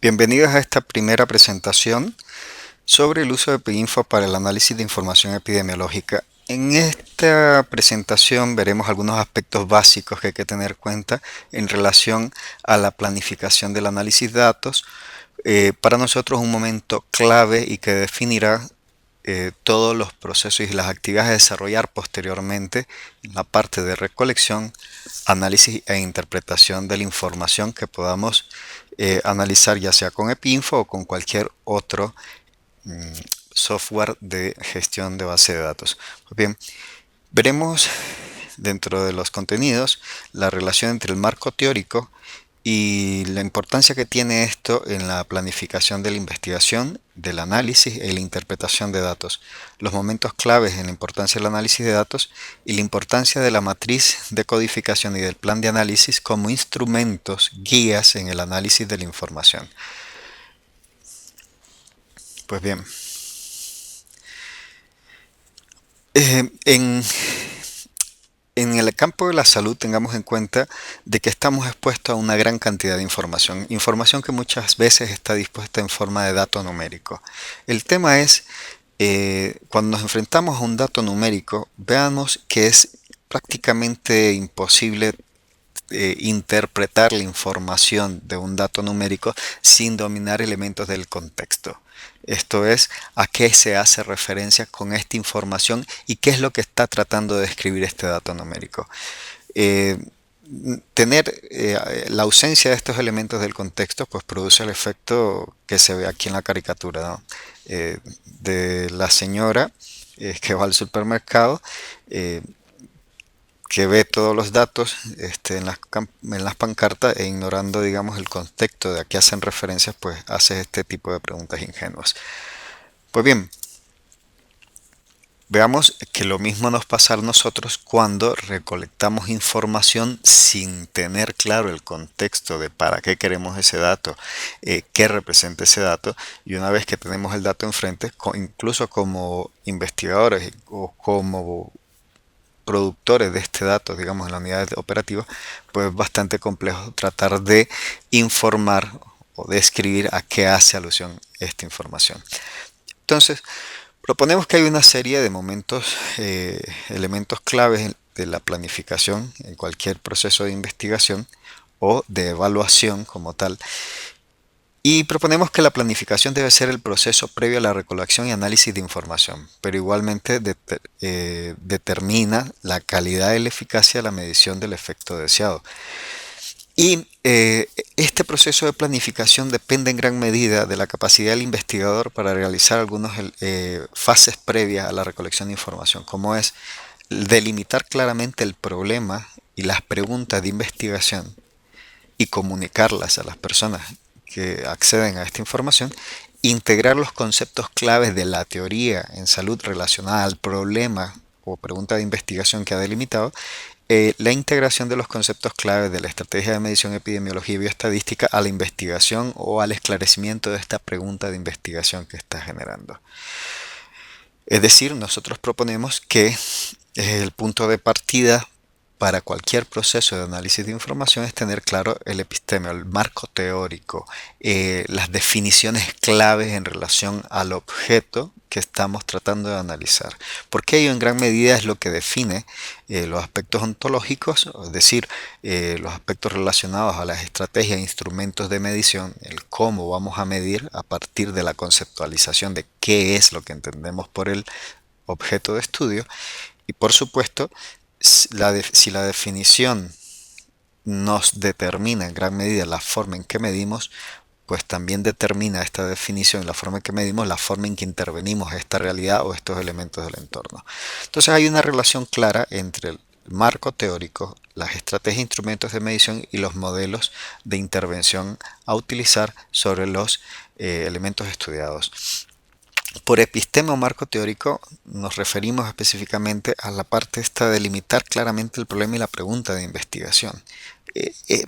Bienvenidos a esta primera presentación sobre el uso de PIINFO para el análisis de información epidemiológica. En esta presentación veremos algunos aspectos básicos que hay que tener en cuenta en relación a la planificación del análisis de datos. Para nosotros un momento clave y que definirá todos los procesos y las actividades a desarrollar posteriormente en la parte de recolección, análisis e interpretación de la información que podamos analizar ya sea con ePIINFO o con cualquier otro mm, software de gestión de base de datos. Pues bien, veremos dentro de los contenidos la relación entre el marco teórico y la importancia que tiene esto en la planificación de la investigación, del análisis y la interpretación de datos, los momentos claves en la importancia del análisis de datos y la importancia de la matriz de codificación y del plan de análisis como instrumentos guías en el análisis de la información. Pues bien, en el campo de la salud tengamos en cuenta de que estamos expuestos a una gran cantidad de información que muchas veces está dispuesta en forma de dato numérico. El tema es, cuando nos enfrentamos a un dato numérico, veamos que es prácticamente imposible interpretar la información de un dato numérico sin dominar elementos del contexto. Esto es, a qué se hace referencia con esta información y qué es lo que está tratando de describir este dato numérico. Eh, Tener la ausencia de estos elementos del contexto pues produce el efecto que se ve aquí en la caricatura, ¿no? De la señora que va al supermercado, eh, que ve todos los datos en las pancartas e ignorando, digamos, el contexto de a qué hacen referencias, pues hace este tipo de preguntas ingenuas. Pues bien, veamos que lo mismo nos pasa a nosotros cuando recolectamos información sin tener claro el contexto de para qué queremos ese dato, qué representa ese dato, y una vez que tenemos el dato enfrente, incluso como investigadores o como productores de este dato, digamos, en la unidad operativa, pues es bastante complejo tratar de informar o describir a qué hace alusión esta información. Entonces, proponemos que hay una serie de momentos, elementos claves de la planificación en cualquier proceso de investigación o de evaluación como tal, y proponemos que la planificación debe ser el proceso previo a la recolección y análisis de información, pero igualmente determina la calidad y la eficacia de la medición del efecto deseado. Y este proceso de planificación depende en gran medida de la capacidad del investigador para realizar algunas fases previas a la recolección de información, como es delimitar claramente el problema y las preguntas de investigación y comunicarlas a las personas que acceden a esta información, integrar los conceptos claves de la teoría en salud relacionada al problema o pregunta de investigación que ha delimitado, la integración de los conceptos claves de la estrategia de medición, epidemiología y bioestadística a la investigación o al esclarecimiento de esta pregunta de investigación que está generando. Es decir, nosotros proponemos que el punto de partida para cualquier proceso de análisis de información es tener claro el epistemio, el marco teórico, las definiciones claves en relación al objeto que estamos tratando de analizar, porque ello en gran medida es lo que define los aspectos ontológicos, es decir, los aspectos relacionados a las estrategias e instrumentos de medición, el cómo vamos a medir a partir de la conceptualización de qué es lo que entendemos por el objeto de estudio, y por supuesto, si la definición nos determina en gran medida la forma en que medimos, pues también determina esta definición, la forma en que medimos, la forma en que intervenimos esta realidad o estos elementos del entorno. Entonces hay una relación clara entre el marco teórico, las estrategias e instrumentos de medición y los modelos de intervención a utilizar sobre los elementos estudiados. Por epistema o marco teórico nos referimos específicamente a la parte esta de delimitar claramente el problema y la pregunta de investigación. Eh, eh,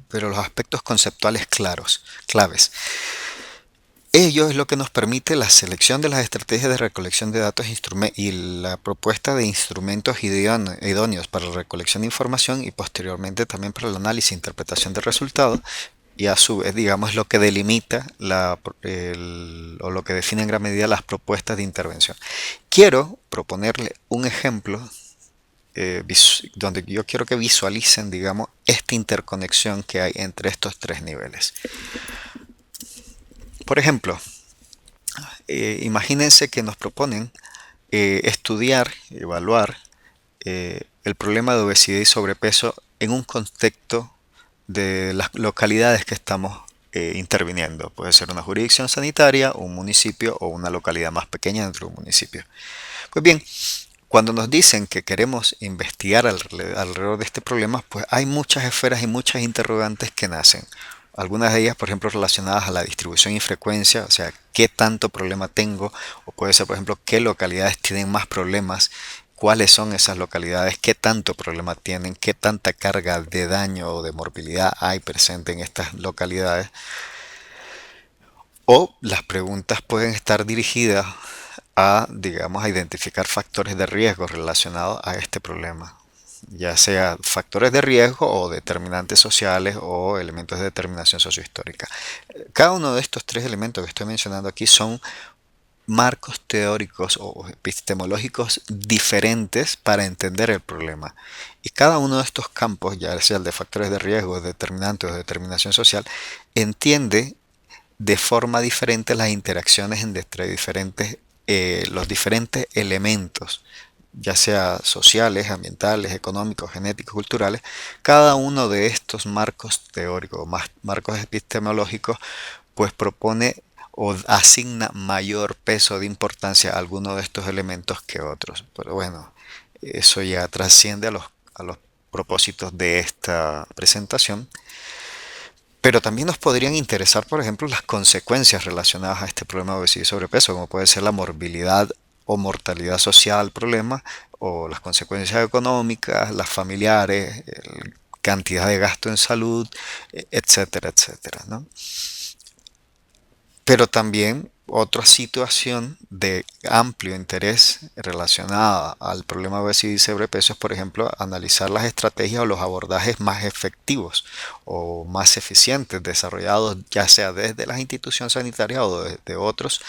pero los aspectos conceptuales claves. Ello es lo que nos permite la selección de las estrategias de recolección de datos y la propuesta de instrumentos idóneos para la recolección de información y posteriormente también para el análisis e interpretación de resultados, y a su vez, digamos, lo que delimita o lo que define en gran medida las propuestas de intervención. Quiero proponerle un ejemplo donde yo quiero que visualicen, digamos, esta interconexión que hay entre estos tres niveles. Por ejemplo, imagínense que nos proponen estudiar, evaluar el problema de obesidad y sobrepeso en un contexto de las localidades que estamos interviniendo. Puede ser una jurisdicción sanitaria, un municipio o una localidad más pequeña dentro de un municipio. Pues bien, cuando nos dicen que queremos investigar alrededor de este problema, pues hay muchas esferas y muchas interrogantes que nacen. Algunas de ellas, por ejemplo, relacionadas a la distribución y frecuencia, o sea, qué tanto problema tengo, o puede ser, por ejemplo, qué localidades tienen más problemas, cuáles son esas localidades, qué tanto problema tienen, qué tanta carga de daño o de morbilidad hay presente en estas localidades. O las preguntas pueden estar dirigidas a, digamos, a identificar factores de riesgo relacionados a este problema, ya sea factores de riesgo o determinantes sociales o elementos de determinación sociohistórica. Cada uno de estos tres elementos que estoy mencionando aquí son marcos teóricos o epistemológicos diferentes para entender el problema. Y cada uno de estos campos, ya sea el de factores de riesgo, determinantes o determinación social, entiende de forma diferente las interacciones entre los diferentes elementos, ya sea sociales, ambientales, económicos, genéticos, culturales. Cada uno de estos marcos teóricos, marcos epistemológicos, pues propone o asigna mayor peso de importancia a alguno de estos elementos que otros. Pero bueno, eso ya trasciende a los propósitos de esta presentación. Pero también nos podrían interesar, por ejemplo, las consecuencias relacionadas a este problema de obesidad y sobrepeso, como puede ser la morbilidad o mortalidad social del problema, o las consecuencias económicas, las familiares, cantidad de gasto en salud, etcétera, etcétera, ¿no? Pero también otra situación de amplio interés relacionada al problema de obesidad y sobrepeso es, por ejemplo, analizar las estrategias o los abordajes más efectivos o más eficientes desarrollados ya sea desde las instituciones sanitarias o desde otros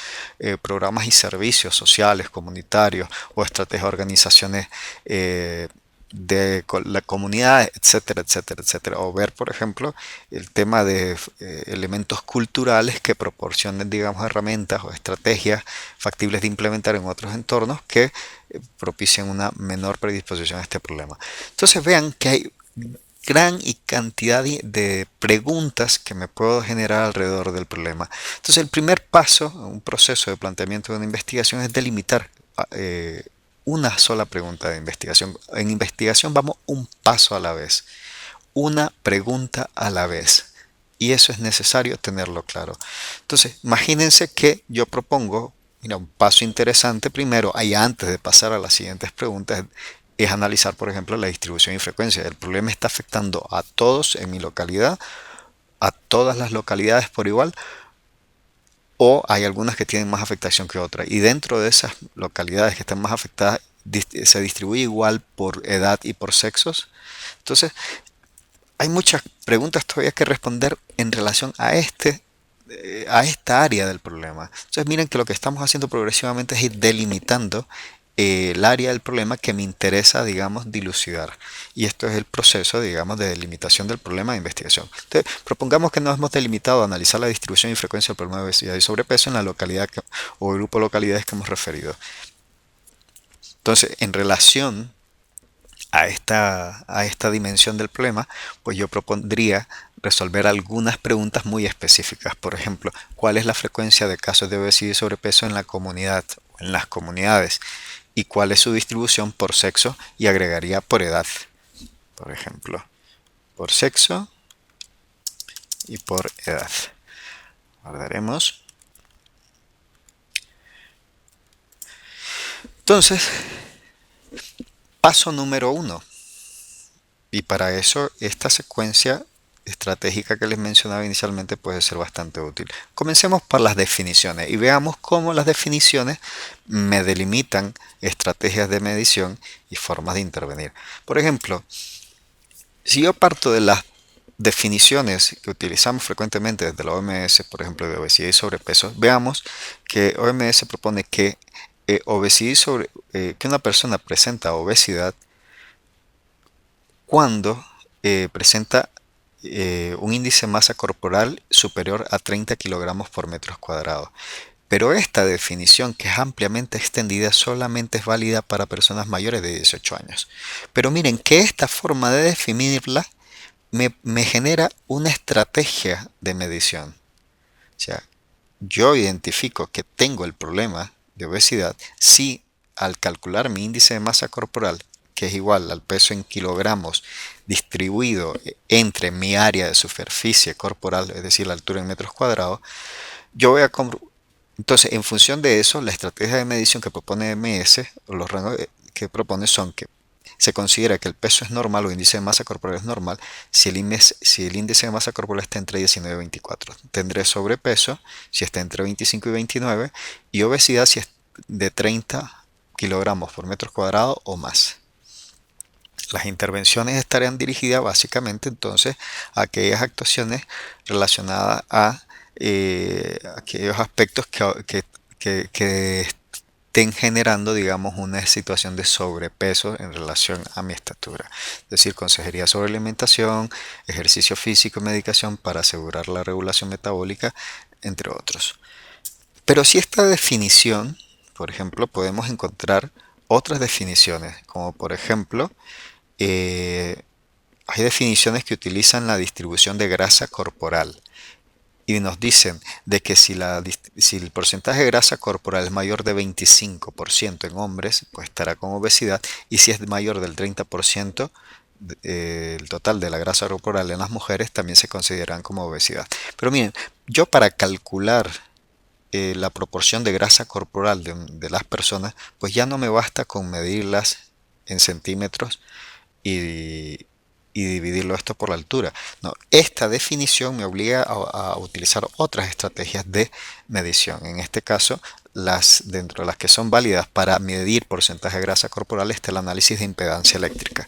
programas y servicios sociales, comunitarios o estrategias de organizaciones de la comunidad, etcétera, etcétera, etcétera. O ver, por ejemplo, el tema de elementos culturales que proporcionen, digamos, herramientas o estrategias factibles de implementar en otros entornos que propicien una menor predisposición a este problema. Entonces vean que hay gran y cantidad de preguntas que me puedo generar alrededor del problema. Entonces el primer paso, un proceso de planteamiento de una investigación es delimitar una sola pregunta de investigación. En investigación vamos un paso a la vez, una pregunta a la vez. Y eso es necesario tenerlo claro. Entonces, imagínense que yo propongo, mira, un paso interesante primero, ahí antes de pasar a las siguientes preguntas, es analizar, por ejemplo, la distribución y frecuencia. ¿El problema está afectando a todos en mi localidad, a todas las localidades por igual, o hay algunas que tienen más afectación que otras? Y dentro de esas localidades que están más afectadas, se distribuye igual por edad y por sexos. Entonces, hay muchas preguntas todavía que responder en relación a esta área del problema. Entonces, miren que lo que estamos haciendo progresivamente es ir delimitando el área del problema que me interesa, digamos, dilucidar. Y esto es el proceso, digamos, de delimitación del problema de investigación. Entonces, propongamos que nos hemos delimitado a analizar la distribución y frecuencia del problema de obesidad y sobrepeso en la localidad o grupo de localidades que hemos referido. Entonces, en relación a esta dimensión del problema, pues yo propondría resolver algunas preguntas muy específicas. Por ejemplo, ¿cuál es la frecuencia de casos de obesidad y sobrepeso en la comunidad o en las comunidades? ¿Y cuál es su distribución por sexo? Y agregaría por edad, por ejemplo, por sexo y por edad. Guardaremos. Entonces, paso número uno. Y para eso esta secuencia estratégica que les mencionaba inicialmente puede ser bastante útil. Comencemos por las definiciones y veamos cómo las definiciones me delimitan estrategias de medición y formas de intervenir. Por ejemplo, si yo parto de las definiciones que utilizamos frecuentemente desde la OMS, por ejemplo, de obesidad y sobrepeso, veamos que OMS propone que que una persona presenta obesidad cuando presenta un índice de masa corporal superior a 30 kilogramos por metros cuadrados. Pero esta definición, que es ampliamente extendida, solamente es válida para personas mayores de 18 años. Pero miren que esta forma de definirla me genera una estrategia de medición. O sea, yo identifico que tengo el problema de obesidad si al calcular mi índice de masa corporal, que es igual al peso en kilogramos distribuido entre mi área de superficie corporal, es decir, la altura en metros cuadrados, yo voy a... Entonces, en función de eso, la estrategia de medición que propone MS, o los rangos que propone son que se considera que el peso es normal o índice de masa corporal es normal si el índice de masa corporal está entre 19 y 24. Tendré sobrepeso si está entre 25 y 29 y obesidad si es de 30 kilogramos por metro cuadrado o más. Las intervenciones estarán dirigidas básicamente entonces a aquellas actuaciones relacionadas a aquellos aspectos que estén generando, digamos, una situación de sobrepeso en relación a mi estatura. Es decir, consejería sobre alimentación, ejercicio físico y medicación para asegurar la regulación metabólica, entre otros. Pero si esta definición, por ejemplo, podemos encontrar otras definiciones, como por ejemplo, eh, hay definiciones que utilizan la distribución de grasa corporal y nos dicen de que si el porcentaje de grasa corporal es mayor de 25% en hombres, pues estará con obesidad, y si es mayor del 30%, el total de la grasa corporal en las mujeres también se consideran como obesidad. Pero miren, yo para calcular la proporción de grasa corporal de las personas, pues ya no me basta con medirlas en centímetros y, y dividirlo esto por la altura. No, esta definición me obliga a utilizar otras estrategias de medición. En este caso, dentro de las que son válidas para medir porcentaje de grasa corporal está el análisis de impedancia eléctrica,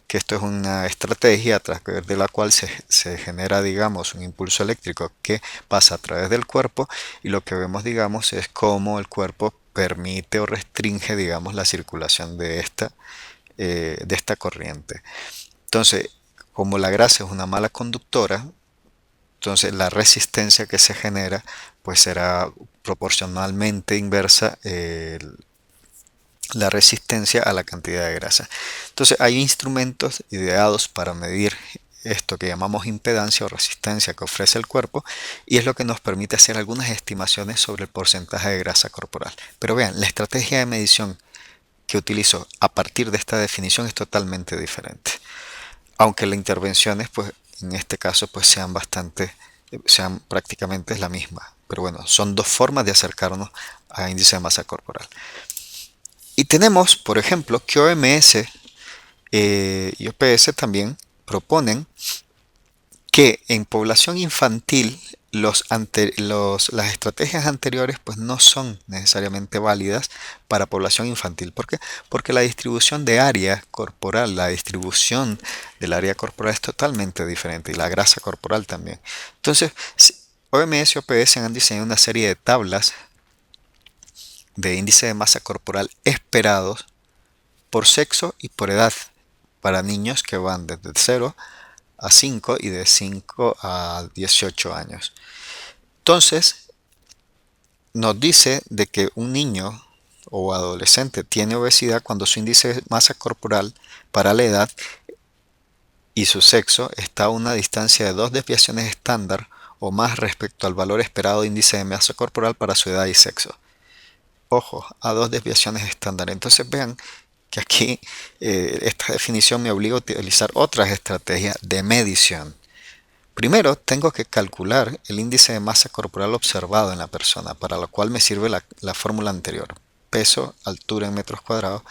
que esto es una estrategia a través de la cual se genera, digamos, un impulso eléctrico que pasa a través del cuerpo, y lo que vemos, digamos, es cómo el cuerpo permite o restringe, digamos, la circulación de esta corriente. Entonces, como la grasa es una mala conductora, entonces la resistencia que se genera pues será proporcionalmente inversa la resistencia a la cantidad de grasa. Entonces hay instrumentos ideados para medir esto que llamamos impedancia o resistencia que ofrece el cuerpo, y es lo que nos permite hacer algunas estimaciones sobre el porcentaje de grasa corporal. Pero vean, la estrategia de medición que utilizo a partir de esta definición es totalmente diferente, aunque las intervenciones pues en este caso pues sean prácticamente la misma. Pero bueno, son dos formas de acercarnos a índice de masa corporal. Y tenemos, por ejemplo, que OMS y OPS también proponen que en población infantil las estrategias anteriores pues no son necesariamente válidas para población infantil. ¿Por qué? Porque la distribución de área corporal, la distribución del área corporal es totalmente diferente, y la grasa corporal también. Entonces, OMS y OPS han diseñado una serie de tablas de índice de masa corporal esperados por sexo y por edad para niños que van desde 0 a 5 y de 5 a 18 años. Entonces, nos dice de que un niño o adolescente tiene obesidad cuando su índice de masa corporal para la edad y su sexo está a una distancia de 2 desviaciones estándar o más respecto al valor esperado de índice de masa corporal para su edad y sexo. Ojo, a 2 desviaciones estándar. Entonces vean que aquí esta definición me obliga a utilizar otras estrategias de medición. Primero, tengo que calcular el índice de masa corporal observado en la persona, para lo cual me sirve la fórmula anterior: peso, altura en metros cuadrados,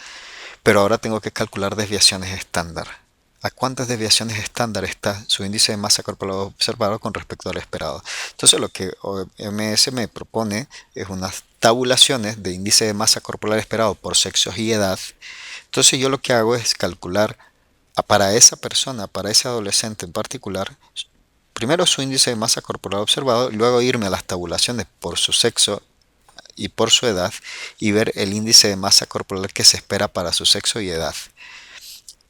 pero ahora tengo que calcular desviaciones estándar. ¿A cuántas desviaciones estándar está su índice de masa corporal observado con respecto al esperado? Entonces lo que OMS me propone es unas tabulaciones de índice de masa corporal esperado por sexos y edad. Entonces yo lo que hago es calcular para esa persona, para ese adolescente en particular, primero su índice de masa corporal observado, y luego irme a las tabulaciones por su sexo y por su edad y ver el índice de masa corporal que se espera para su sexo y edad.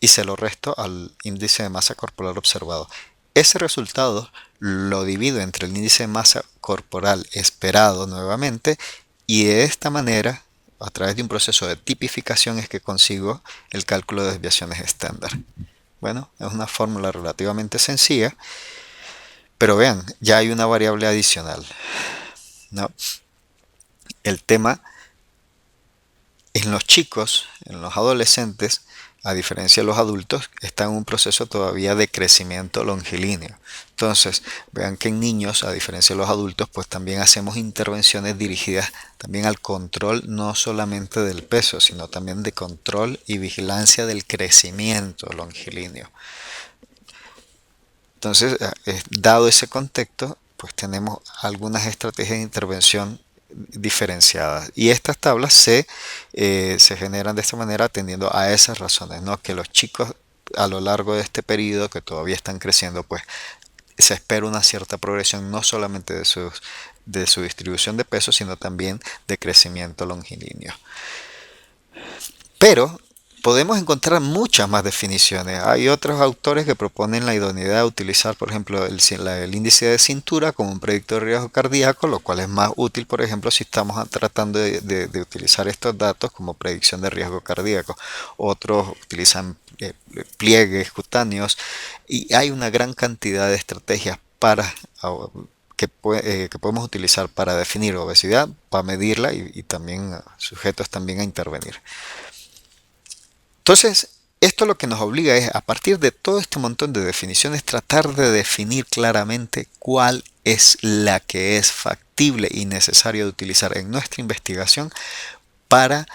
Y se lo resto al índice de masa corporal observado. Ese resultado lo divido entre el índice de masa corporal esperado nuevamente y de esta manera, a través de un proceso de tipificación, es que consigo el cálculo de desviaciones estándar. Bueno, es una fórmula relativamente sencilla, pero vean, ya hay una variable adicional, ¿no? El tema en los chicos, en los adolescentes, a diferencia de los adultos, está en un proceso todavía de crecimiento longilíneo. Entonces, vean que en niños, a diferencia de los adultos, pues también hacemos intervenciones dirigidas también al control no solamente del peso, sino también de control y vigilancia del crecimiento longilíneo. Entonces, dado ese contexto, pues tenemos algunas estrategias de intervención diferenciadas. Y estas tablas se generan de esta manera atendiendo a esas razones, ¿no? Que los chicos a lo largo de este periodo que todavía están creciendo, pues se espera una cierta progresión no solamente de su distribución de peso, sino también de crecimiento longilíneo. Pero podemos encontrar muchas más definiciones. Hay otros autores que proponen la idoneidad de utilizar, por ejemplo, el índice de cintura como un predictor de riesgo cardíaco, lo cual es más útil, por ejemplo, si estamos tratando de utilizar estos datos como predicción de riesgo cardíaco. Otros utilizan pliegues cutáneos y hay una gran cantidad de estrategias que podemos utilizar para definir obesidad, para medirla y también sujetos también a intervenir. Entonces, esto lo que nos obliga es, a partir de todo este montón de definiciones, tratar de definir claramente cuál es la que es factible y necesario de utilizar en nuestra investigación para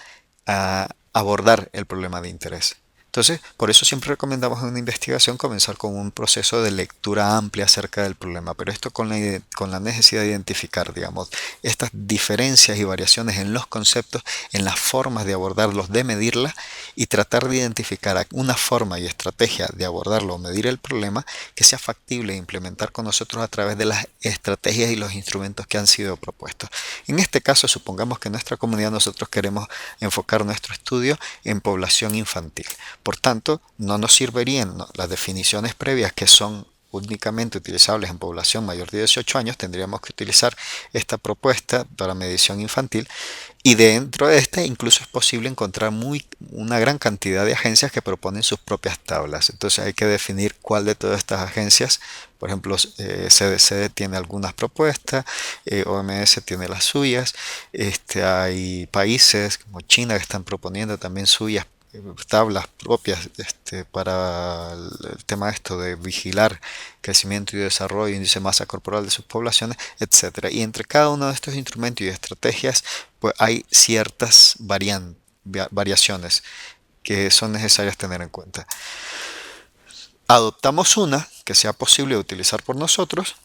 abordar el problema de interés. Entonces, por eso siempre recomendamos en una investigación comenzar con un proceso de lectura amplia acerca del problema, pero esto con la necesidad de identificar, digamos, estas diferencias y variaciones en los conceptos, en las formas de abordarlos, de medirlas, y tratar de identificar una forma y estrategia de abordarlo o medir el problema que sea factible de implementar con nosotros a través de las estrategias y los instrumentos que han sido propuestos. En este caso, supongamos que en nuestra comunidad nosotros queremos enfocar nuestro estudio en población infantil. Por tanto, no nos servirían, ¿no?, las definiciones previas que son únicamente utilizables en población mayor de 18 años. Tendríamos que utilizar esta propuesta para medición infantil, y dentro de esta incluso es posible encontrar una gran cantidad de agencias que proponen sus propias tablas. Entonces hay que definir cuál de todas estas agencias, por ejemplo, CDC tiene algunas propuestas, OMS tiene las suyas, hay países como China que están proponiendo también suyas tablas propias para el tema esto de vigilar crecimiento y desarrollo, índice de masa corporal de sus poblaciones, etcétera. Y entre cada uno de estos instrumentos y estrategias, pues hay ciertas variaciones que son necesarias tener en cuenta. Adoptamos una que sea posible de utilizar por nosotros,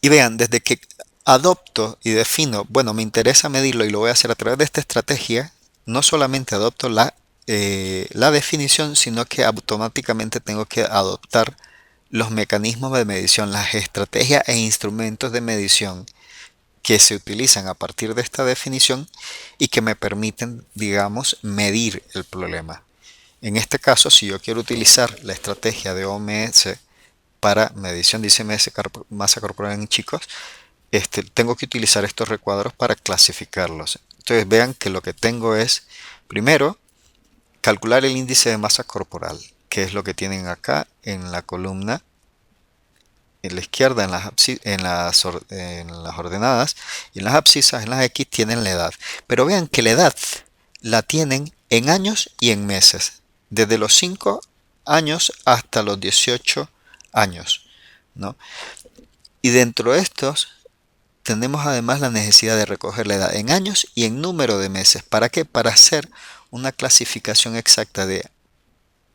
y vean, desde que adopto y defino, bueno, me interesa medirlo y lo voy a hacer a través de esta estrategia, no solamente adopto la definición, sino que automáticamente tengo que adoptar los mecanismos de medición, las estrategias e instrumentos de medición que se utilizan a partir de esta definición y que me permiten, digamos, medir el problema. En este caso, si yo quiero utilizar la estrategia de OMS para medición de ICMS masa corporal en chicos, tengo que utilizar estos recuadros para clasificarlos. Entonces vean que lo que tengo es, primero, calcular el índice de masa corporal, que es lo que tienen acá en la columna, en la izquierda, en las ordenadas, y en las abscisas, en las X, tienen la edad. Pero vean que la edad la tienen en años y en meses, desde los 5 años hasta los 18 años, ¿no? Y dentro de estos tenemos además la necesidad de recoger la edad en años y en número de meses. ¿Para qué? Para hacer una clasificación exacta de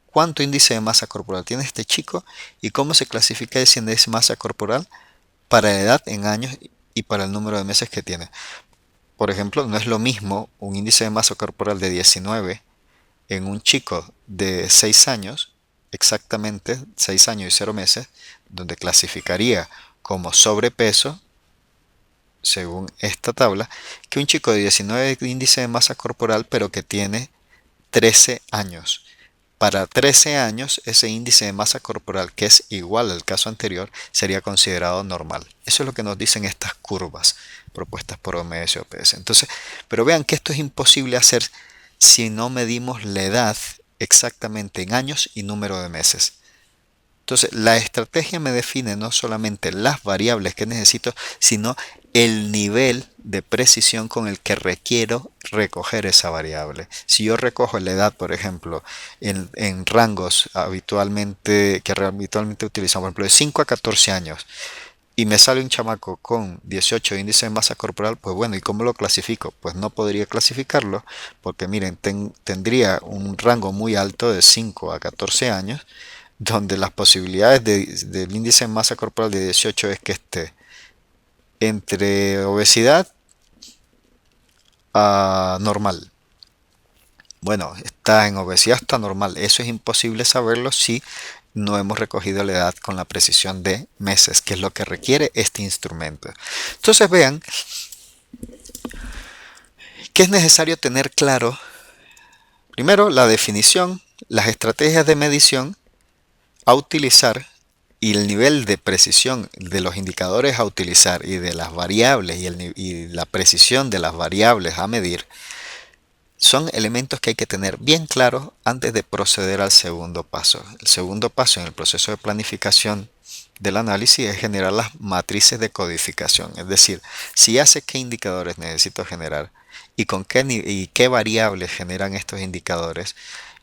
cuánto índice de masa corporal tiene este chico y cómo se clasifica ese índice de masa corporal para la edad en años y para el número de meses que tiene. Por ejemplo, no es lo mismo un índice de masa corporal de 19 en un chico de 6 años exactamente 6 años y 0 meses, donde clasificaría como sobrepeso, según esta tabla, que un chico de 19 de índice de masa corporal, pero que tiene 13 años. Para 13 años, ese índice de masa corporal, que es igual al caso anterior, sería considerado normal. Eso es lo que nos dicen estas curvas propuestas por OMS y OPS. Entonces, pero vean que esto es imposible hacer si no medimos la edad exactamente en años y número de meses. Entonces, la estrategia me define no solamente las variables que necesito, sino el nivel de precisión con el que requiero recoger esa variable. Si yo recojo la edad, por ejemplo, en rangos que habitualmente utilizamos, por ejemplo, de 5 a 14 años, y me sale un chamaco con 18 de índice de masa corporal, pues bueno, ¿y cómo lo clasifico? Pues no podría clasificarlo, porque miren, tendría un rango muy alto de 5 a 14 años, donde las posibilidades del índice de masa corporal de 18 es que esté entre obesidad a normal. Bueno, está en obesidad hasta normal. Eso es imposible saberlo si no hemos recogido la edad con la precisión de meses, que es lo que requiere este instrumento. Entonces vean que es necesario tener claro, primero, la definición, las estrategias de medición a utilizar y el nivel de precisión de los indicadores a utilizar y de las variables y la precisión de las variables a medir son elementos que hay que tener bien claros antes de proceder al segundo paso. El segundo paso en el proceso de planificación del análisis es generar las matrices de codificación, es decir, si ya sé qué indicadores necesito generar y con qué variables generan estos indicadores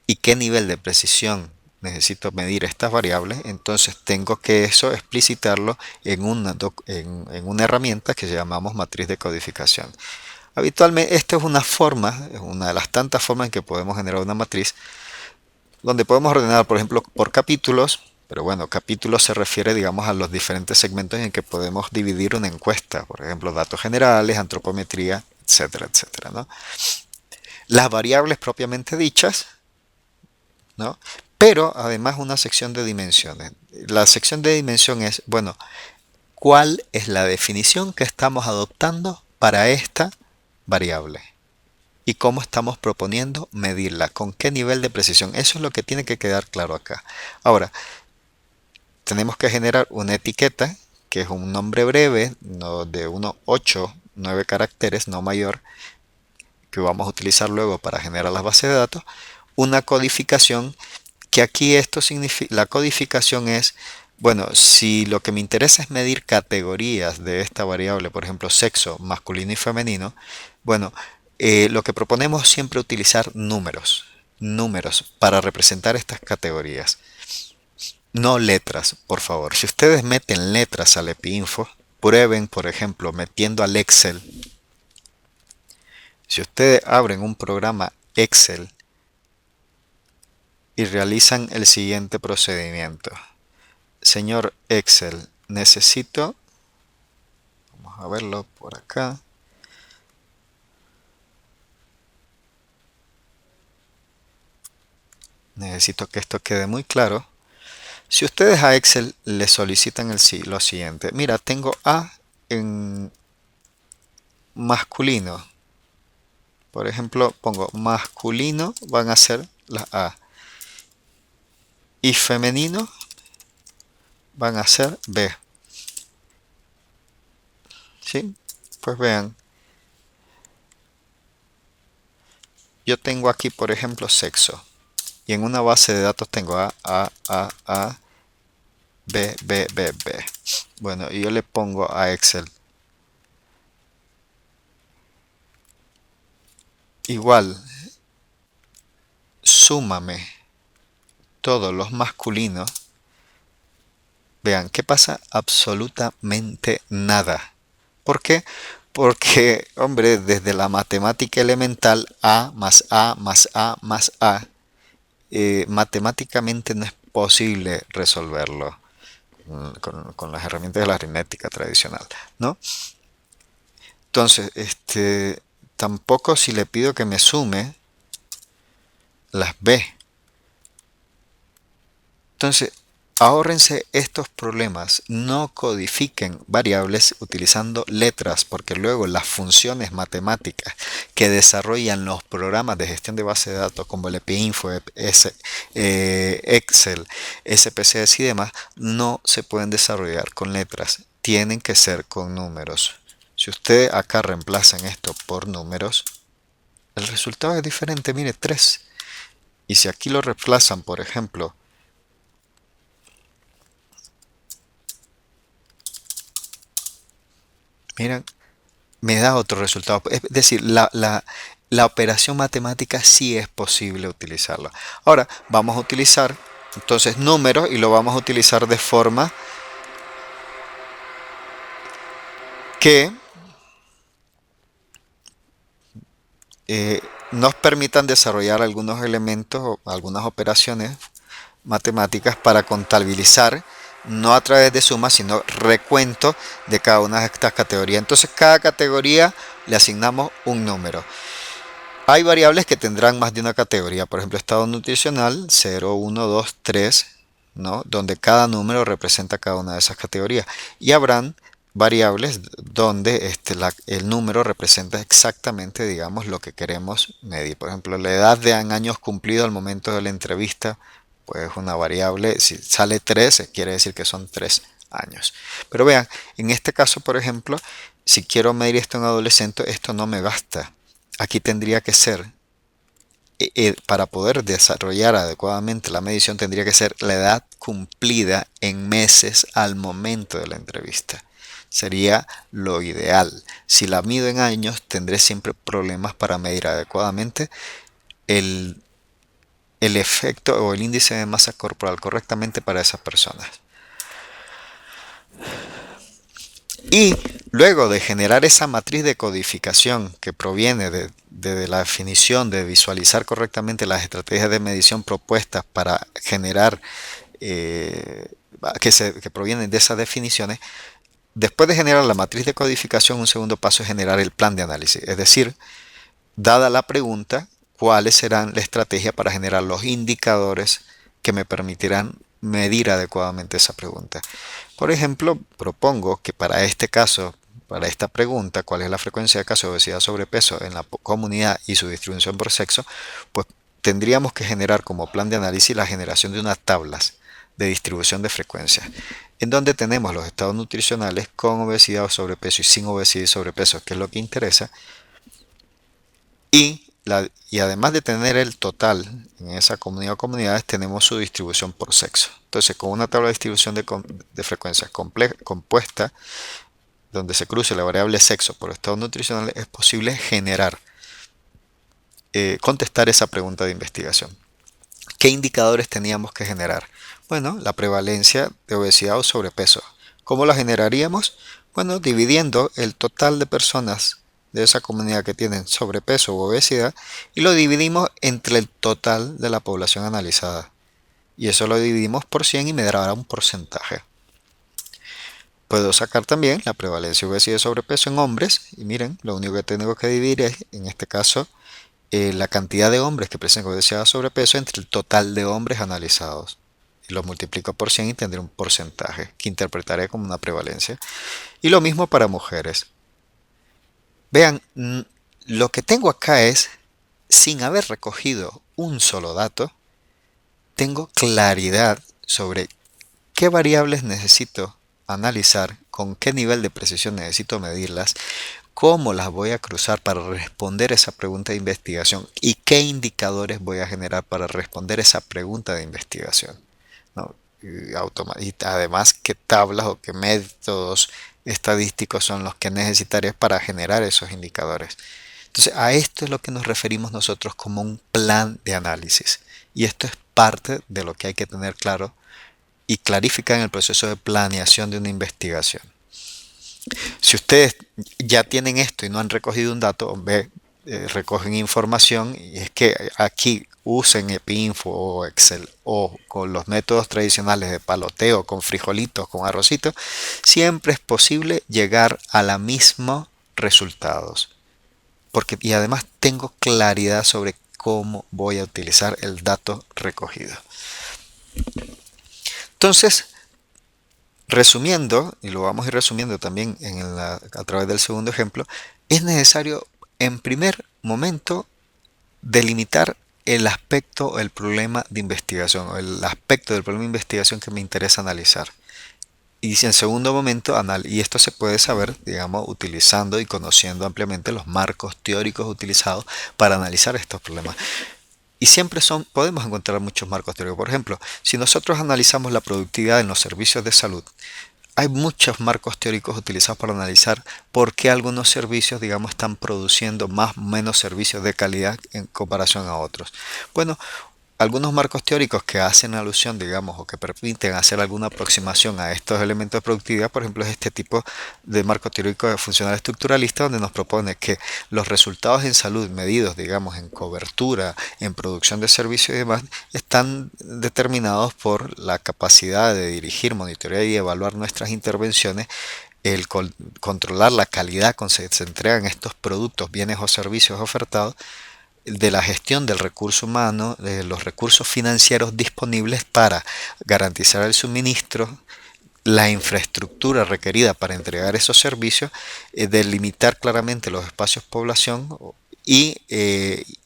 y qué nivel de precisión necesito medir estas variables, entonces tengo que eso explicitarlo en una herramienta que llamamos matriz de codificación. Habitualmente, esta es una forma, es una de las tantas formas en que podemos generar una matriz, donde podemos ordenar, por ejemplo, por capítulos, pero bueno, capítulos se refiere, digamos, a los diferentes segmentos en que podemos dividir una encuesta, por ejemplo, datos generales, antropometría, etcétera, etcétera, ¿no? Las variables propiamente dichas, ¿no? Pero además una sección de dimensiones. La sección de dimensión es, bueno, ¿cuál es la definición que estamos adoptando para esta variable? ¿Y cómo estamos proponiendo medirla? ¿Con qué nivel de precisión? Eso es lo que tiene que quedar claro acá. Ahora, tenemos que generar una etiqueta, que es un nombre breve, no de unos 8, 9 caracteres, no mayor, que vamos a utilizar luego para generar las bases de datos. Una codificación, que aquí esto significa, la codificación es, bueno, si lo que me interesa es medir categorías de esta variable, por ejemplo, sexo masculino y femenino, bueno, lo que proponemos es siempre utilizar números para representar estas categorías. No letras, por favor. Si ustedes meten letras al EpiInfo, prueben, por ejemplo, metiendo al Excel. Si ustedes abren un programa Excel y realizan el siguiente procedimiento. Señor Excel, necesito, vamos a verlo por acá. Necesito que esto quede muy claro. Si ustedes a Excel le solicitan lo siguiente, mira, tengo A en masculino. Por ejemplo, pongo masculino, van a ser las A. Y femenino van a ser B. ¿Sí? Pues vean, yo tengo aquí, por ejemplo, sexo. Y en una base de datos tengo A, B, B, B, B. Bueno, y yo le pongo a Excel. Igual, súmame todos los masculinos. Vean, ¿qué pasa? Absolutamente nada. ¿Por qué? Porque, hombre, desde la matemática elemental, A más A más A más A, matemáticamente no es posible resolverlo con las herramientas de la aritmética tradicional, ¿no? Entonces, tampoco si le pido que me sume las B. Entonces, ahórrense estos problemas, no codifiquen variables utilizando letras, porque luego las funciones matemáticas que desarrollan los programas de gestión de base de datos como el EPINFO, Excel, SPSS y demás, no se pueden desarrollar con letras, tienen que ser con números. Si ustedes acá reemplazan esto por números, el resultado es diferente, mire, 3. Y si aquí lo reemplazan, por ejemplo, miren, me da otro resultado. Es decir, la operación matemática sí es posible utilizarla. Ahora, vamos a utilizar entonces números y lo vamos a utilizar de forma que eh, nos permitan desarrollar algunos elementos o algunas operaciones matemáticas para contabilizar, no a través de sumas, sino recuento de cada una de estas categorías. Entonces, cada categoría le asignamos un número. Hay variables que tendrán más de una categoría, por ejemplo, estado nutricional 0, 1, 2, 3, ¿no? Donde cada número representa cada una de esas categorías. Y habrán variables donde el número representa exactamente, digamos, lo que queremos medir. Por ejemplo, la edad de años cumplidos al momento de la entrevista, pues una variable, si sale 3, quiere decir que son 3 años. Pero vean, en este caso, por ejemplo, si quiero medir esto en adolescente, esto no me basta. Aquí tendría que ser, para poder desarrollar adecuadamente la medición, tendría que ser la edad cumplida en meses al momento de la entrevista. Sería lo ideal. Si la mido en años, tendré siempre problemas para medir adecuadamente el, el efecto o el índice de masa corporal correctamente para esas personas. Y luego de generar esa matriz de codificación que proviene de la definición, de visualizar correctamente las estrategias de medición propuestas para generar, eh, que provienen de esas definiciones, después de generar la matriz de codificación, un segundo paso es generar el plan de análisis. Es decir, dada la pregunta, cuáles serán la estrategia para generar los indicadores que me permitirán medir adecuadamente esa pregunta. Por ejemplo, propongo que para este caso, para esta pregunta, cuál es la frecuencia de casos de obesidad sobrepeso en la comunidad y su distribución por sexo, pues tendríamos que generar como plan de análisis la generación de unas tablas de distribución de frecuencias, en donde tenemos los estados nutricionales con obesidad o sobrepeso y sin obesidad y sobrepeso, que es lo que interesa, y además de tener el total en esa comunidad o comunidades, tenemos su distribución por sexo. Entonces, con una tabla de distribución de frecuencias compuesta, donde se cruce la variable sexo por estados nutricionales, es posible generar, contestar esa pregunta de investigación. ¿Qué indicadores teníamos que generar? Bueno, la prevalencia de obesidad o sobrepeso. ¿Cómo la generaríamos? Bueno, dividiendo el total de personas de esa comunidad que tienen sobrepeso u obesidad y lo dividimos entre el total de la población analizada. Y eso lo dividimos por 100 y me dará un porcentaje. Puedo sacar también la prevalencia de obesidad y sobrepeso en hombres y miren, lo único que tengo que dividir es, en este caso, la cantidad de hombres que presentan obesidad o sobrepeso entre el total de hombres analizados. Y lo multiplico por 100 y tendré un porcentaje que interpretaré como una prevalencia. Y lo mismo para mujeres. Vean, lo que tengo acá es, sin haber recogido un solo dato, tengo claridad sobre qué variables necesito analizar, con qué nivel de precisión necesito medirlas, cómo las voy a cruzar para responder esa pregunta de investigación y qué indicadores voy a generar para responder esa pregunta de investigación, ¿no? Y además, qué tablas o qué métodos estadísticos son los que necesitaré para generar esos indicadores. Entonces, a esto es lo que nos referimos nosotros como un plan de análisis. Y esto es parte de lo que hay que tener claro y clarificar en el proceso de planeación de una investigación. Si ustedes ya tienen esto y no han recogido un dato, recogen información y es que aquí usen EPINFO o Excel o con los métodos tradicionales de paloteo, con frijolitos, con arrocitos, siempre es posible llegar a la misma resultados. Y además tengo claridad sobre cómo voy a utilizar el dato recogido. Entonces, resumiendo, y lo vamos a ir resumiendo también a través del segundo ejemplo, es necesario en primer momento delimitar el aspecto, el problema de investigación, o el aspecto del problema de investigación que me interesa analizar. Y si en segundo momento, y esto se puede saber, digamos, utilizando y conociendo ampliamente los marcos teóricos utilizados para analizar estos problemas. Y siempre podemos encontrar muchos marcos teóricos. Por ejemplo, si nosotros analizamos la productividad en los servicios de salud, hay muchos marcos teóricos utilizados para analizar por qué algunos servicios, digamos, están produciendo más o menos servicios de calidad en comparación a otros. Bueno, algunos marcos teóricos que hacen alusión, digamos, o que permiten hacer alguna aproximación a estos elementos de productividad, por ejemplo, es este tipo de marco teórico de funcional estructuralista, donde nos propone que los resultados en salud medidos, digamos, en cobertura, en producción de servicios y demás, están determinados por la capacidad de dirigir, monitorear y evaluar nuestras intervenciones, el controlar la calidad con que se entregan estos productos, bienes o servicios ofertados, de la gestión del recurso humano, de los recursos financieros disponibles para garantizar el suministro, la infraestructura requerida para entregar esos servicios, delimitar claramente los espacios población y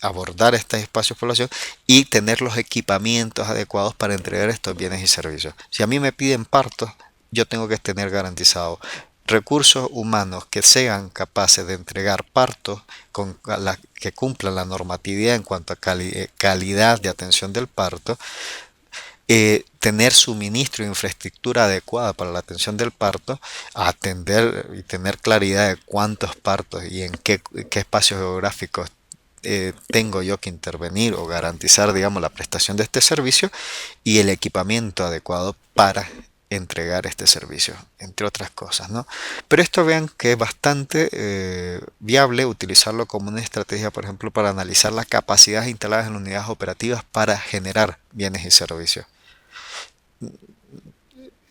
abordar estos espacios población y tener los equipamientos adecuados para entregar estos bienes y servicios. Si a mí me piden partos, yo tengo que tener garantizado recursos humanos que sean capaces de entregar partos que cumplan la normatividad en cuanto a calidad de atención del parto, tener suministro e infraestructura adecuada para la atención del parto, atender y tener claridad de cuántos partos y en qué espacios geográficos tengo yo que intervenir o garantizar, digamos, la prestación de este servicio y el equipamiento adecuado para entregar este servicio, entre otras cosas, ¿no? Pero esto vean que es bastante viable utilizarlo como una estrategia, por ejemplo, para analizar las capacidades instaladas en las unidades operativas para generar bienes y servicios.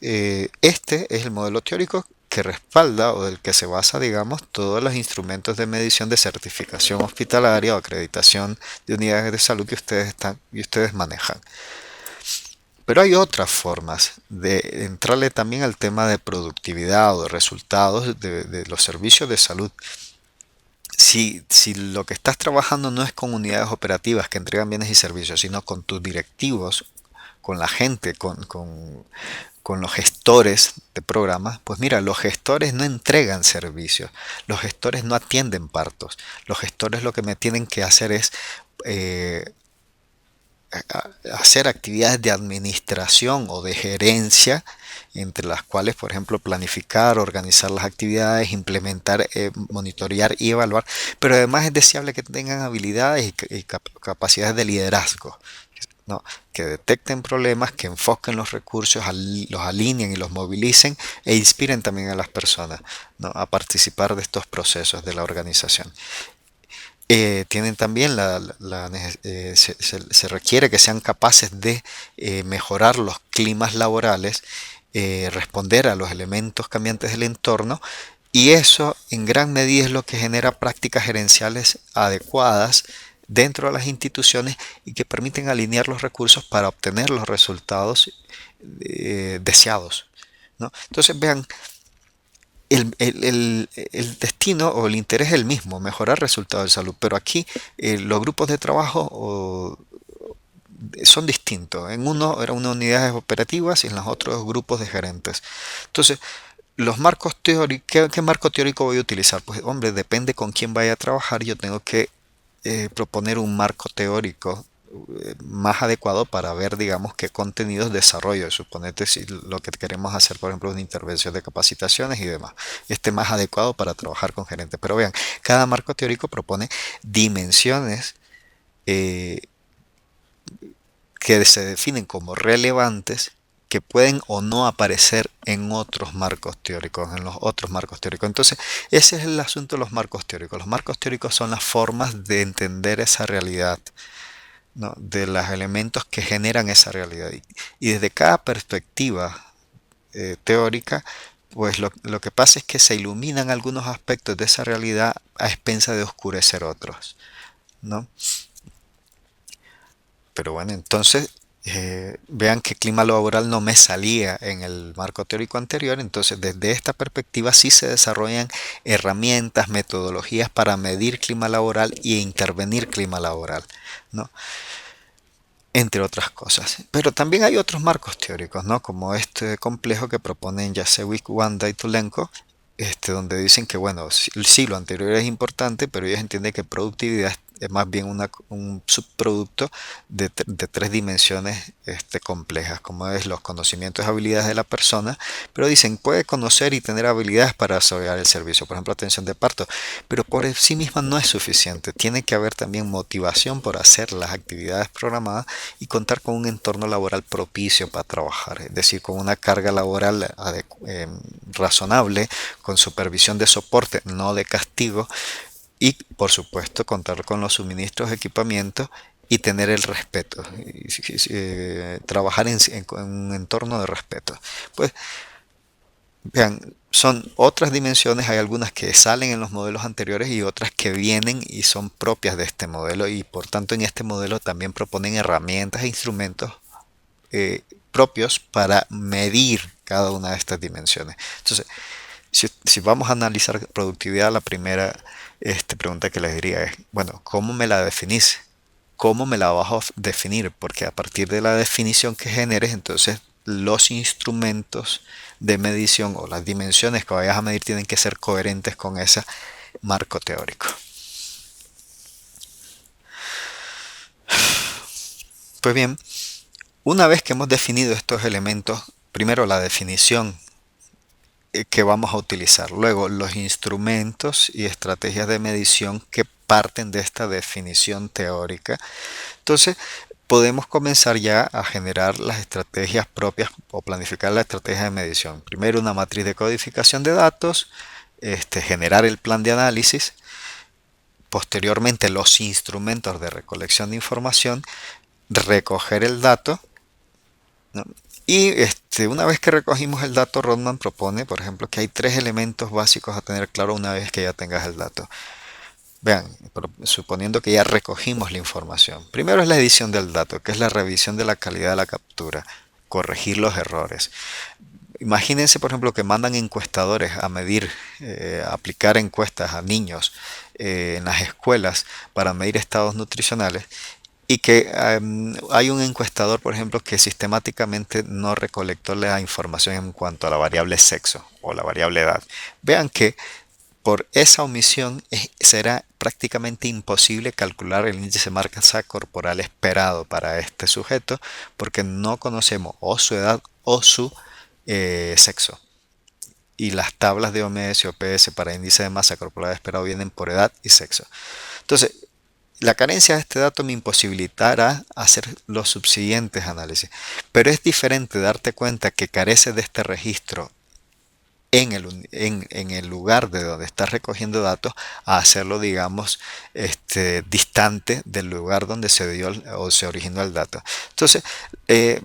Este es el modelo teórico que respalda o del que se basa, digamos, todos los instrumentos de medición de certificación hospitalaria o acreditación de unidades de salud que ustedes manejan. Pero hay otras formas de entrarle también al tema de productividad o de resultados de los servicios de salud. Si lo que estás trabajando no es con unidades operativas que entregan bienes y servicios, sino con tus directivos, con la gente, con los gestores de programas, pues mira, los gestores no entregan servicios, los gestores no atienden partos, los gestores lo que me tienen que hacer es eh, hacer actividades de administración o de gerencia, entre las cuales, por ejemplo, planificar, organizar las actividades, implementar, monitorear y evaluar, pero además es deseable que tengan habilidades y capacidades de liderazgo. ¿No? Que detecten problemas, que enfoquen los recursos, los alineen y los movilicen e inspiren también a las personas, ¿no? A participar de estos procesos de la organización. Tienen también se requiere que sean capaces de mejorar los climas laborales, responder a los elementos cambiantes del entorno, y eso en gran medida es lo que genera prácticas gerenciales adecuadas dentro de las instituciones y que permiten alinear los recursos para obtener los resultados deseados, ¿no? Entonces vean, el destino o el interés es el mismo, mejorar resultados de salud, pero aquí los grupos de trabajo son distintos. En uno eran unas unidades operativas y en los otros grupos de gerentes. Entonces, los marcos teóricos, ¿qué marco teórico voy a utilizar? Pues hombre, depende con quién vaya a trabajar, yo tengo que proponer un marco teórico más adecuado para ver, digamos, qué contenidos desarrollo. Suponete si lo que queremos hacer, por ejemplo, una intervención de capacitaciones y demás, este más adecuado para trabajar con gerentes. Pero vean, cada marco teórico propone dimensiones eh, que se definen como relevantes, que pueden o no aparecer en otros marcos teóricos, en los otros marcos teóricos. Entonces, ese es el asunto de los marcos teóricos. Los marcos teóricos son las formas de entender esa realidad, ¿no? De los elementos que generan esa realidad. Y desde cada perspectiva teórica, pues lo que pasa es que se iluminan algunos aspectos de esa realidad a expensa de oscurecer otros, ¿no? Pero bueno, entonces Vean que clima laboral no me salía en el marco teórico anterior, entonces desde esta perspectiva sí se desarrollan herramientas, metodologías para medir clima laboral y intervenir clima laboral, ¿no? Entre otras cosas. Pero también hay otros marcos teóricos, ¿no? Como este complejo que proponen Jacewicz, Wanda y Tulenko, donde dicen que, bueno, sí, lo anterior es importante, pero ellos entienden que productividad es más bien un subproducto de tres dimensiones complejas, como es los conocimientos y habilidades de la persona, pero dicen, puede conocer y tener habilidades para desarrollar el servicio, por ejemplo, atención de parto, pero por sí misma no es suficiente, tiene que haber también motivación por hacer las actividades programadas y contar con un entorno laboral propicio para trabajar, es decir, con una carga laboral razonable, con supervisión de soporte, no de castigo, y por supuesto contar con los suministros, equipamientos y tener el respeto, trabajar en un entorno de respeto. Pues vean, son otras dimensiones, hay algunas que salen en los modelos anteriores y otras que vienen y son propias de este modelo y por tanto en este modelo también proponen herramientas e instrumentos propios para medir cada una de estas dimensiones. Entonces, si vamos a analizar productividad, la primera pregunta que les diría es, bueno, ¿cómo me la definís? ¿Cómo me la vas a definir? Porque a partir de la definición que generes, entonces los instrumentos de medición o las dimensiones que vayas a medir tienen que ser coherentes con ese marco teórico. Pues bien, una vez que hemos definido estos elementos, primero la definición que vamos a utilizar. Luego, los instrumentos y estrategias de medición que parten de esta definición teórica. Entonces, podemos comenzar ya a generar las estrategias propias o planificar la estrategia de medición. Primero, una matriz de codificación de datos, generar el plan de análisis, posteriormente los instrumentos de recolección de información, recoger el dato, ¿no? Y una vez que recogimos el dato, Rodman propone, por ejemplo, que hay tres elementos básicos a tener claro una vez que ya tengas el dato. Vean, suponiendo que ya recogimos la información. Primero es la edición del dato, que es la revisión de la calidad de la captura, corregir los errores. Imagínense, por ejemplo, que mandan encuestadores a medir, a aplicar encuestas a niños en las escuelas para medir estados nutricionales y que hay un encuestador, por ejemplo, que sistemáticamente no recolectó la información en cuanto a la variable sexo o la variable edad. Vean que por esa omisión será prácticamente imposible calcular el índice de masa corporal esperado para este sujeto porque no conocemos o su edad o su sexo. Y las tablas de OMS y OPS para índice de masa corporal esperado vienen por edad y sexo. Entonces, la carencia de este dato me imposibilitará hacer los subsiguientes análisis. Pero es diferente darte cuenta que carece de este registro en el lugar de donde estás recogiendo datos a hacerlo, digamos, distante del lugar donde se dio o se originó el dato. Entonces,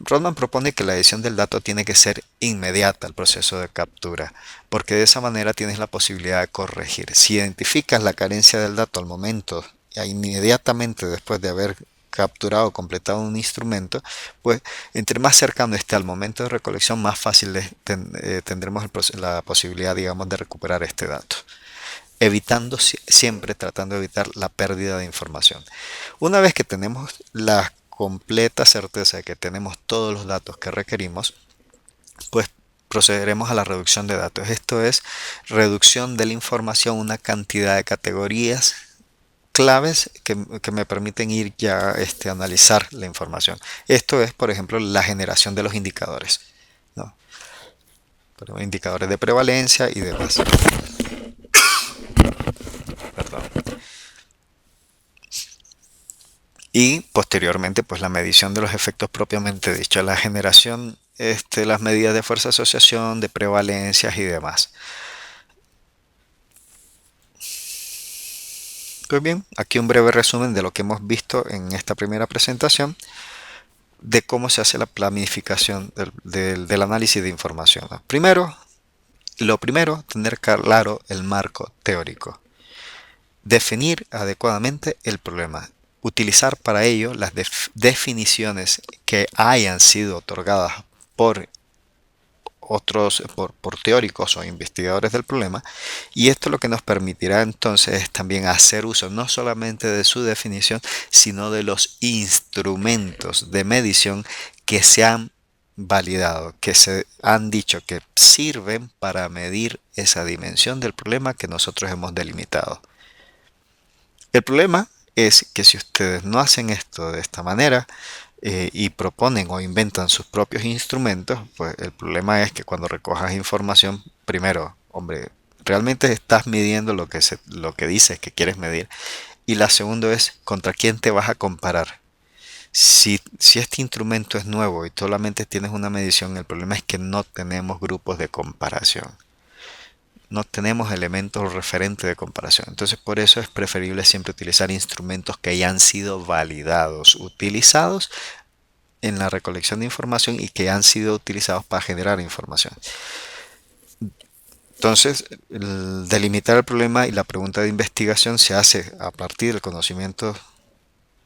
Rodman propone que la edición del dato tiene que ser inmediata al proceso de captura, porque de esa manera tienes la posibilidad de corregir. Si identificas la carencia del dato al momento, inmediatamente después de haber capturado o completado un instrumento, pues entre más cercano esté al momento de recolección, más fácil tendremos la posibilidad, digamos, de recuperar este dato. Evitando siempre, tratando de evitar la pérdida de información. Una vez que tenemos la completa certeza de que tenemos todos los datos que requerimos, pues procederemos a la reducción de datos. Esto es reducción de la información, una cantidad de categorías claves que me permiten ir ya a analizar la información. Esto es, por ejemplo, la generación de los indicadores, ¿no? Indicadores de prevalencia y demás. Perdón. Y posteriormente, pues la medición de los efectos propiamente dicho, la generación, las medidas de fuerza de asociación, de prevalencias y demás. Pues bien, aquí un breve resumen de lo que hemos visto en esta primera presentación de cómo se hace la planificación del análisis de información. Lo primero, tener claro el marco teórico. Definir adecuadamente el problema. utilizar para ello las definiciones que hayan sido otorgadas por por teóricos o investigadores del problema, y esto lo que nos permitirá entonces es también hacer uso no solamente de su definición, sino de los instrumentos de medición que se han validado, que se han dicho que sirven para medir esa dimensión del problema que nosotros hemos delimitado. El problema es que si ustedes no hacen esto de esta manera, y proponen o inventan sus propios instrumentos, pues el problema es que cuando recojas información, primero, hombre, realmente estás midiendo lo que dices que quieres medir. Y la segunda es contra quién te vas a comparar. Si este instrumento es nuevo y solamente tienes una medición, el problema es que no tenemos grupos de comparación. No tenemos elementos referentes de comparación. Entonces, por eso es preferible siempre utilizar instrumentos que ya han sido validados, utilizados en la recolección de información y que han sido utilizados para generar información. Entonces, el delimitar el problema y la pregunta de investigación se hace a partir del conocimiento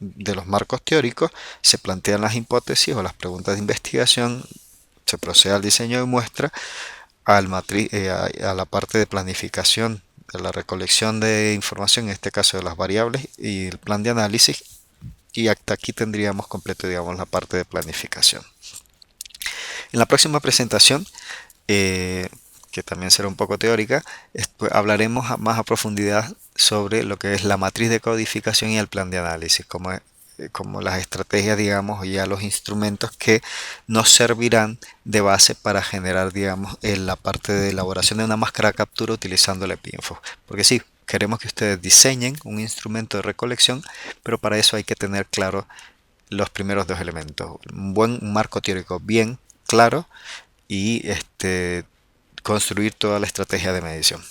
de los marcos teóricos, se plantean las hipótesis o las preguntas de investigación, se procede al diseño de muestra, a la parte de planificación de la recolección de información, en este caso de las variables, y el plan de análisis, y hasta aquí tendríamos completo, digamos, la parte de planificación. En la próxima presentación, que también será un poco teórica, hablaremos más a profundidad sobre lo que es la matriz de codificación y el plan de análisis, como las estrategias, digamos, y ya los instrumentos que nos servirán de base para generar, digamos, en la parte de elaboración de una máscara de captura utilizando el EPINFO. Porque sí, queremos que ustedes diseñen un instrumento de recolección, pero para eso hay que tener claro los primeros dos elementos. Un buen marco teórico bien claro y construir toda la estrategia de medición.